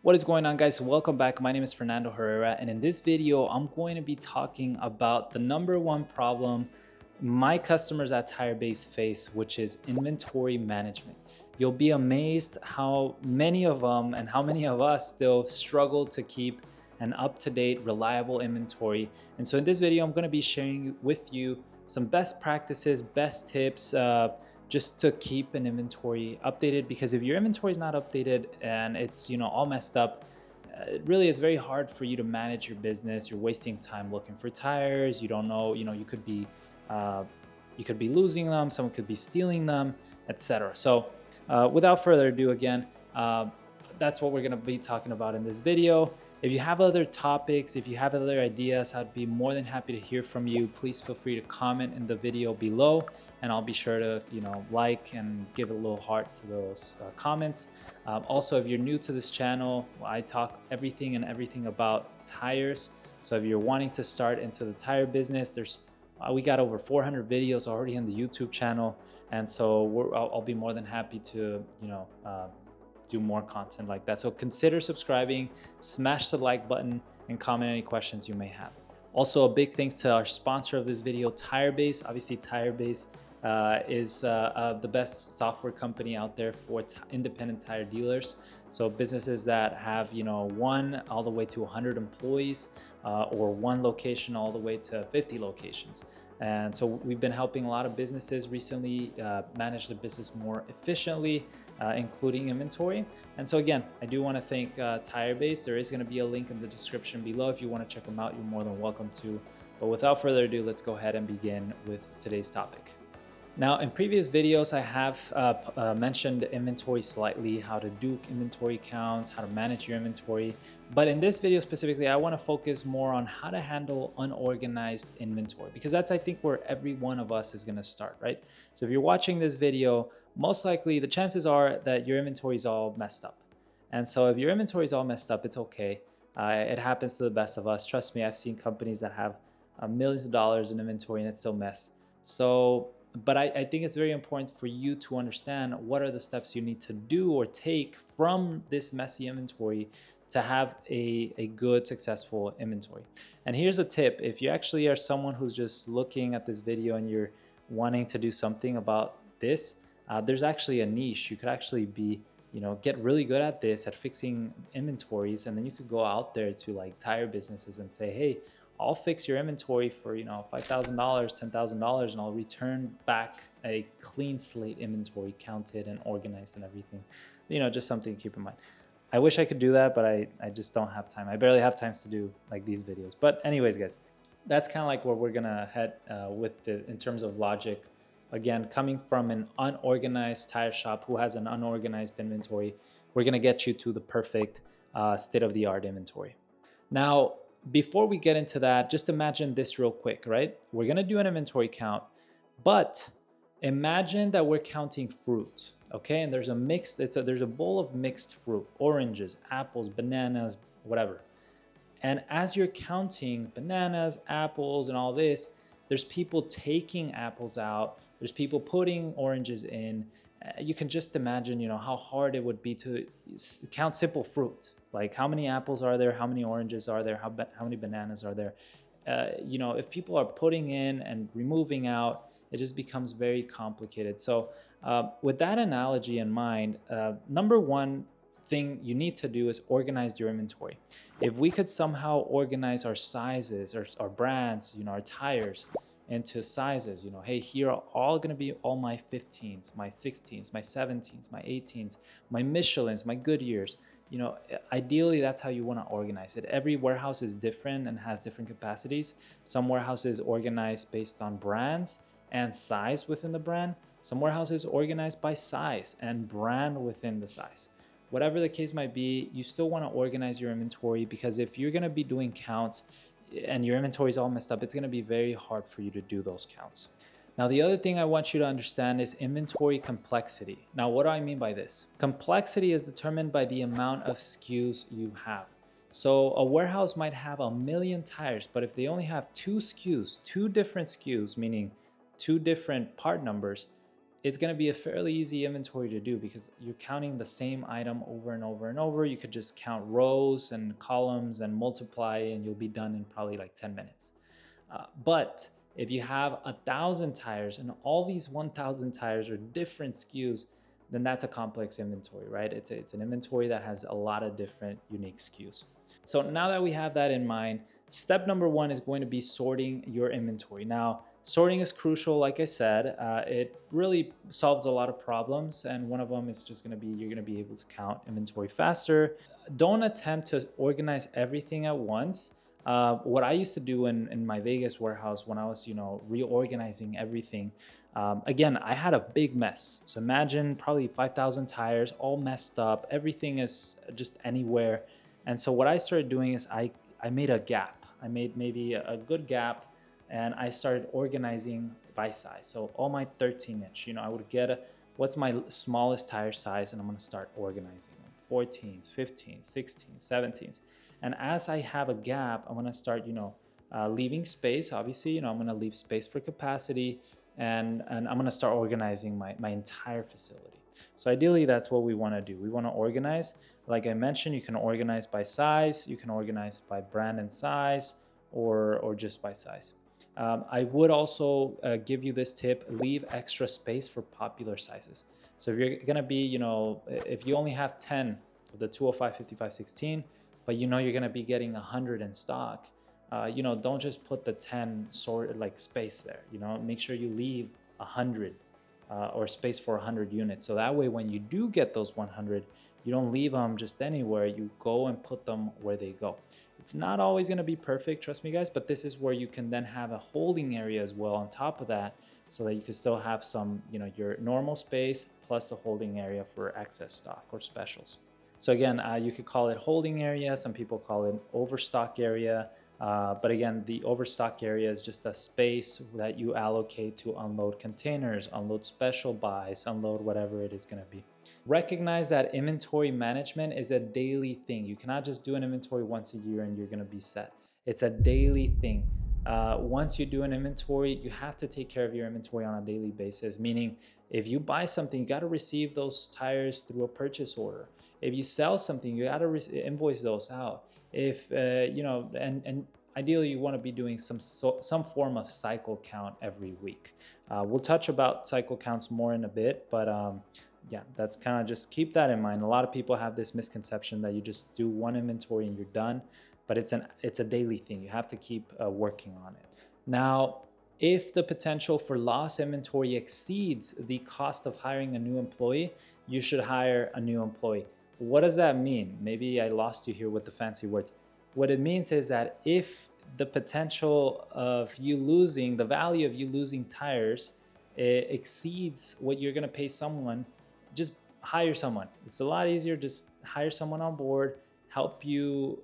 What is going on, guys? Welcome back. My name is Fernando Herrera, and in this video I'm going to be talking about the number one problem my customers at TireBase face, which is inventory management. You'll be amazed how many of them and how many of us still struggle to keep an up-to-date reliable inventory. And so in this video I'm going to be sharing with you some best practices, best tips, just to keep an inventory updated, because if your inventory is not updated and it's all messed up, it really is very hard for you to manage your business. You're wasting time looking for tires. You don't know, uh, you could be losing them, someone could be stealing them, etc. So without further ado, again, that's what we're going to be talking about in this video. If you have other topics, if you have other ideas, I'd be more than happy to hear from you. Please feel free to comment in the video below, and I'll be sure to like and give a little heart to those comments. Also, if you're new to this channel, I talk everything about tires. So if you're wanting to start into the tire business, we got over 400 videos already on the YouTube channel, and so I'll be more than happy to do more content like that. So consider subscribing, smash the like button, and comment any questions you may have. Also, a big thanks to our sponsor of this video, TireBase. Obviously, TireBase is the best software company out there for independent tire dealers. So businesses that have one all the way to 100 employees, or one location all the way to 50 locations. And so we've been helping a lot of businesses recently manage their business more efficiently, including inventory. And so again, I do want to thank TireBase. There is going to be a link in the description below. If you want to check them out, you're more than welcome to. But without further ado, let's go ahead and begin with today's topic. Now, in previous videos, I have mentioned inventory slightly, how to do inventory counts, how to manage your inventory. But in this video specifically, I want to focus more on how to handle unorganized inventory, because that's, I think, where every one of us is going to start, right? So if you're watching this video, most likely the chances are that your inventory is all messed up. And so if your inventory is all messed up, it's okay. It happens to the best of us. Trust me, I've seen companies that have millions of dollars in inventory and it's still a mess. But I think it's very important for you to understand what are the steps you need to do or take from this messy inventory to have a good, successful inventory. And here's a tip. If you actually are someone who's just looking at this video and you're wanting to do something about this, there's actually a niche. You could actually be, get really good at this, at fixing inventories. And then you could go out there to like tire businesses and say, hey, I'll fix your inventory for $5,000, $10,000, and I'll return back a clean slate inventory, counted and organized and everything. Just something to keep in mind. I wish I could do that, but I just don't have time. I barely have time to do like these videos. But anyways, guys, that's kind of like where we're gonna head in terms of logic. Again, coming from an unorganized tire shop who has an unorganized inventory, we're gonna get you to the perfect state-of-the-art inventory. Now, before we get into that, just imagine this real quick, right? We're gonna do an inventory count, but imagine that we're counting fruit, okay? And there's a bowl of mixed fruit, oranges, apples, bananas, whatever. And as you're counting bananas, apples, and all this, there's people taking apples out, there's people putting oranges in. You can just imagine, how hard it would be to count simple fruit. Like, how many apples are there? How many oranges are there? How many bananas are there? If people are putting in and removing out, it just becomes very complicated. So with that analogy in mind, number one thing you need to do is organize your inventory. If we could somehow organize our sizes, or our brands, our tires, into sizes, hey, here are all going to be all my 15s, my 16s, my 17s, my 18s, my Michelins, my Goodyears. Ideally, that's how you want to organize it. Every warehouse is different and has different capacities. Some warehouses organized based on brands and size within the brand. Some warehouses organized by size and brand within the size. Whatever the case might be, you still want to organize your inventory, because if you're going to be doing counts and your inventory is all messed up, it's going to be very hard for you to do those counts. Now, the other thing I want you to understand is inventory complexity. Now, what do I mean by this? Complexity is determined by the amount of SKUs you have. So a warehouse might have 1 million tires, but if they only have 2 SKUs, 2 different SKUs, meaning 2 different part numbers, it's going to be a fairly easy inventory to do because you're counting the same item over and over and over. You could just count rows and columns and multiply, and you'll be done in probably like 10 minutes. But if you have 1,000 tires and all these 1,000 tires are different SKUs, then that's a complex inventory, right? It's an inventory that has a lot of different unique SKUs. So now that we have that in mind, step number one is going to be sorting your inventory. Now, sorting is crucial. Like I said, it really solves a lot of problems. And one of them is just going to be, you're going to be able to count inventory faster. Don't attempt to organize everything at once. What I used to do in my Vegas warehouse when I was, reorganizing everything, again, I had a big mess. So imagine probably 5,000 tires all messed up. Everything is just anywhere. And so what I started doing is I made a gap. I made maybe a good gap, and I started organizing by size. So all my 13-inch, I would get what's my smallest tire size, and I'm gonna start organizing them. 14s, 15s, 16s, 17s. And as I have a gap, I'm gonna start, leaving space. Obviously, I'm gonna leave space for capacity, and I'm gonna start organizing my entire facility. So ideally, that's what we wanna do. We wanna organize. Like I mentioned, you can organize by size, you can organize by brand and size, or just by size. I would also give you this tip: leave extra space for popular sizes. So if you're gonna be, if you only have 10 of the 205, 55, 16, but you're gonna be getting 100 in stock, don't just put the 10 sort like space there. Make sure you leave 100 or space for 100 units. So that way, when you do get those 100, you don't leave them just anywhere. You go and put them where they go. It's not always going to be perfect, trust me guys, but this is where you can then have a holding area as well on top of that, so that you can still have some, your normal space plus a holding area for excess stock or specials. So again, you could call it holding area. Some people call it overstock area. But again, the overstock area is just a space that you allocate to unload containers, unload special buys, unload whatever it is going to be. Recognize that inventory management is a daily thing. You cannot just do an inventory once a year and you're going to be set. It's a daily thing. Once you do an inventory, you have to take care of your inventory on a daily basis, meaning if you buy something, you got to receive those tires through a purchase order. If you sell something, you got to invoice those out. If and ideally you want to be doing some form of cycle count every week. We'll touch about cycle counts more in a bit, but yeah, that's kind of, just keep that in mind. A lot of people have this misconception that you just do one inventory and you're done, but it's a daily thing. You have to keep working on it. Now, if the potential for lost inventory exceeds the cost of hiring a new employee, you should hire a new employee. What does that mean? Maybe I lost you here with the fancy words. What it means is that if the potential of you losing, the value of you losing tires exceeds what you're gonna pay someone, just hire someone. It's a lot easier. Just hire someone on board, help you,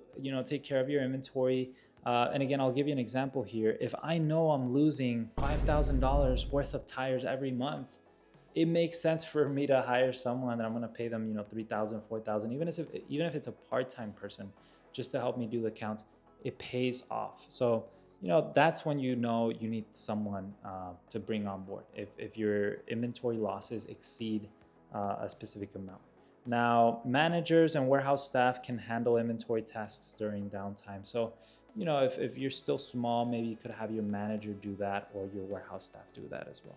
take care of your inventory. And again, I'll give you an example here. If I know I'm losing $5,000 worth of tires every month, it makes sense for me to hire someone that I'm going to pay them, $3,000, $4,000, even if it's a part-time person, just to help me do the counts. It pays off. So, that's when you need someone to bring on board if your inventory losses exceed a specific amount. Now, managers and warehouse staff can handle inventory tasks during downtime. So, if you're still small, maybe you could have your manager do that or your warehouse staff do that as well.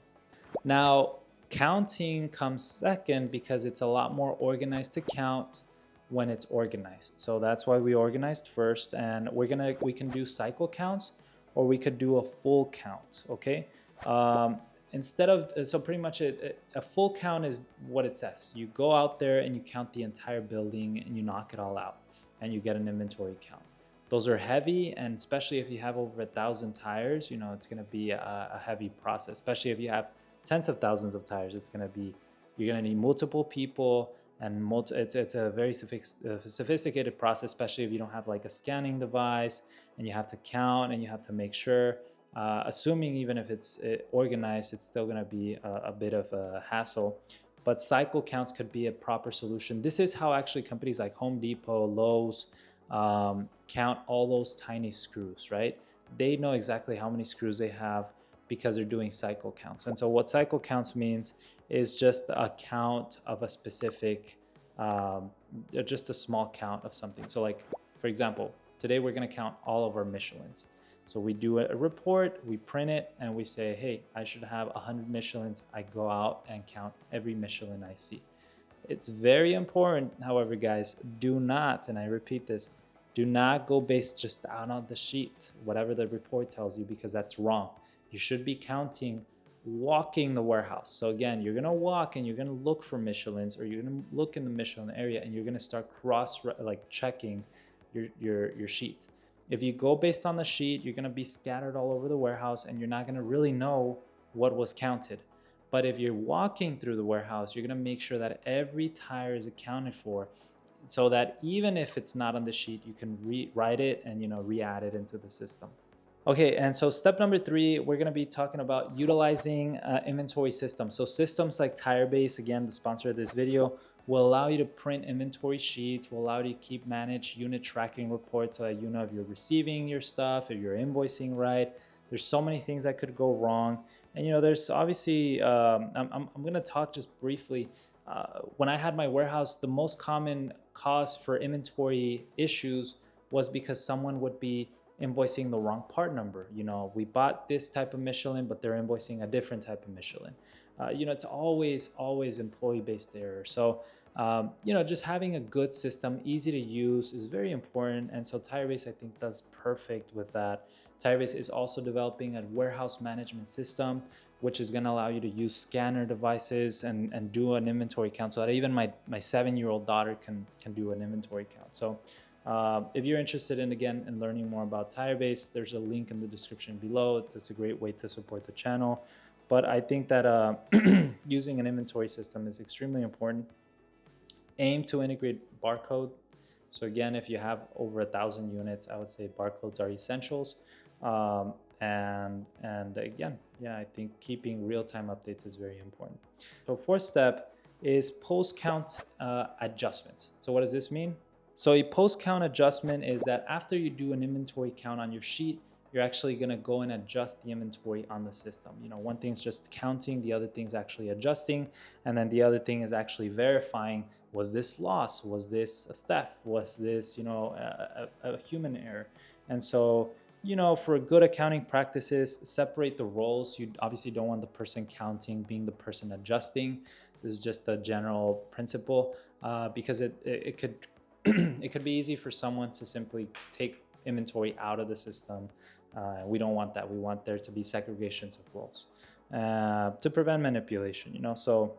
Now, counting comes second because it's a lot more organized to count when it's organized. So that's why we organized first, and we can do cycle counts, or we could do a full count, okay? So pretty much a full count is what it says. You go out there and you count the entire building and you knock it all out and you get an inventory count. Those are heavy, and especially if you have over 1,000 tires, it's going to be a heavy process, especially if you have tens of thousands of tires. You're going to need multiple people, and it's a very sophisticated process, especially if you don't have like a scanning device and you have to count and you have to make sure. Assuming even if it's organized, it's still going to be a bit of a hassle. But cycle counts could be a proper solution. This is how actually companies like Home Depot, Lowe's count all those tiny screws, right? They know exactly how many screws they have because they're doing cycle counts. And so what cycle counts means is just a count of a specific, um, just a small count of something. So like, for example, today we're going to count all of our Michelins. So we do a report, we print it, and we say, hey, I should have 100 Michelins. I go out and count every Michelin I see. It's very important, however, guys, do not, and I repeat this, do not go based just out on the sheet, whatever the report tells you, because that's wrong. You should be counting walking the warehouse. So again, you're gonna walk and you're gonna look for Michelins, or you're gonna look in the Michelin area and you're gonna start like checking your sheet. If you go based on the sheet, you're gonna be scattered all over the warehouse and you're not gonna really know what was counted. But if you're walking through the warehouse, you're going to make sure that every tire is accounted for, so that even if it's not on the sheet, you can rewrite it and, re-add it into the system. Okay, and so step number 3, we're going to be talking about utilizing inventory systems. So systems like TireBase, again, the sponsor of this video, will allow you to print inventory sheets, will allow you to keep manage unit tracking reports so that you know if you're receiving your stuff, if you're invoicing right. There's so many things that could go wrong. And there's obviously, I'm going to talk just briefly. When I had my warehouse, the most common cause for inventory issues was because someone would be invoicing the wrong part number. We bought this type of Michelin, but they're invoicing a different type of Michelin. It's always employee-based error. So, just having a good system, easy to use, is very important. And so TireBase, I think, does perfect with that. TireBase is also developing a warehouse management system, which is going to allow you to use scanner devices and do an inventory count, so that even my 7-year-old daughter can do an inventory count. So if you're interested in learning more about TireBase, there's a link in the description below. That's a great way to support the channel. But I think that using an inventory system is extremely important. Aim to integrate barcode. So again, if you have over 1,000 units, I would say barcodes are essentials. And again, I think keeping real-time updates is very important. So 4th step is post-count adjustments. So what does this mean? So a post-count adjustment is that after you do an inventory count on your sheet, you're actually going to go and adjust the inventory on the system. One thing's just counting, the other thing's actually adjusting, and then the other thing is actually verifying, was this loss? Was this a theft? Was this, a human error? And so, for good accounting practices, separate the roles. You obviously don't want the person counting being the person adjusting. This is just the general principle, because it could it could be easy for someone to simply take inventory out of the system. We don't want that. We want there to be segregations of roles to prevent manipulation. So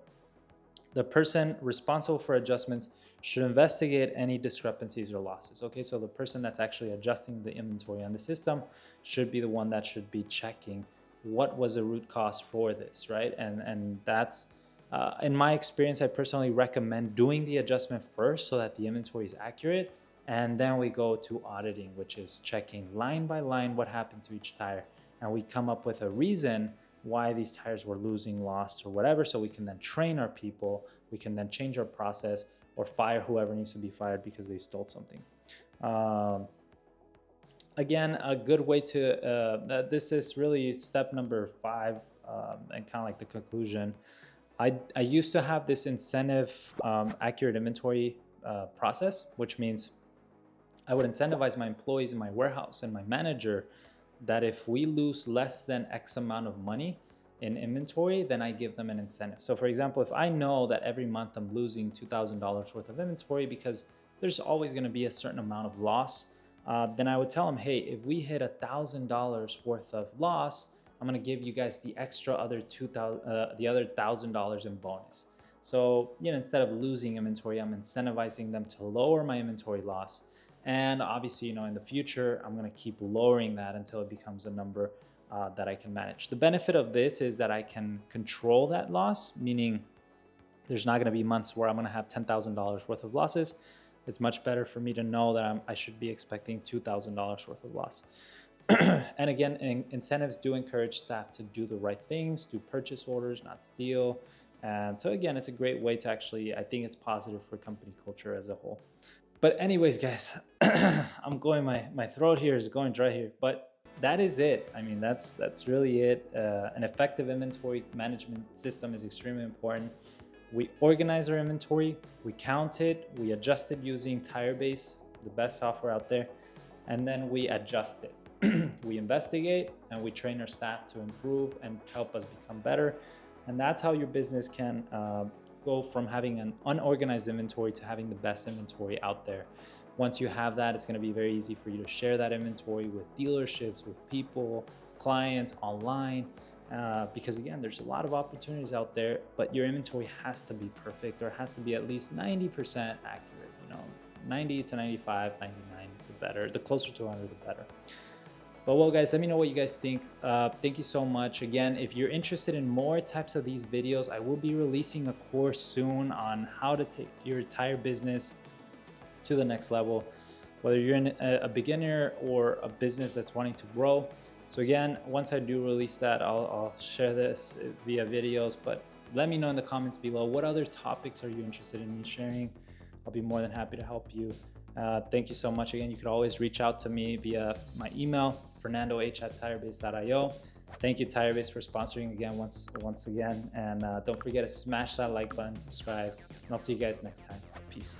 the person responsible for adjustments should investigate any discrepancies or losses. Okay, so the person that's actually adjusting the inventory on the system should be the one that should be checking what was the root cause for this, right? And that's, in my experience, I personally recommend doing the adjustment first so that the inventory is accurate. And then we go to auditing, which is checking line by line what happened to each tire. And we come up with a reason why these tires were losing, lost, or whatever, so we can then train our people, we can then change our process, or fire whoever needs to be fired because they stole something. Again, a good way to, this is really step number 5, and kind of like the conclusion. I used to have this incentive accurate inventory process, which means I would incentivize my employees in my warehouse and my manager that if we lose less than X amount of money in inventory, then I give them an incentive. So for example, if I know that every month I'm losing $2,000 worth of inventory because there's always going to be a certain amount of loss, then I would tell them, hey, if we hit $1,000 worth of loss, I'm going to give you guys the extra other $1,000 in bonus. So, instead of losing inventory, I'm incentivizing them to lower my inventory loss. And obviously, in the future, I'm going to keep lowering that until it becomes a number that I can manage. The benefit of this is that I can control that loss, meaning there's not going to be months where I'm going to have $10,000 worth of losses. It's much better for me to know that I should be expecting $2,000 worth of loss. And again, incentives do encourage staff to do the right things, do purchase orders, not steal. And so again, it's a great way to actually, I think it's positive for company culture as a whole. But anyways, guys, I'm going, my throat here is going dry here. But that is it. I mean, that's really it. An effective inventory management system is extremely important. We organize our inventory, we count it, we adjust it using Tirebase, the best software out there, and then we adjust it. We investigate and we train our staff to improve and help us become better. And that's how your business can go from having an unorganized inventory to having the best inventory out there. Once you have that, it's going to be very easy for you to share that inventory with dealerships, with people, clients, online. Because again, there's a lot of opportunities out there, but your inventory has to be perfect, or has to be at least 90% accurate. 90 to 95, 99, the better. The closer to 100, the better. But well, guys, let me know what you guys think. Thank you so much. Again, if you're interested in more types of these videos, I will be releasing a course soon on how to take your tire business to the next level, whether you're in a beginner or a business that's wanting to grow. So again, once I do release that, I'll share this via videos, but let me know in the comments below, what other topics are you interested in me sharing? I'll be more than happy to help you. Thank you so much. Again, you could always reach out to me via my email, fernandoh@tirebase.io. Thank you, Tirebase, for sponsoring again once again. And don't forget to smash that like button, subscribe, and I'll see you guys next time. Peace.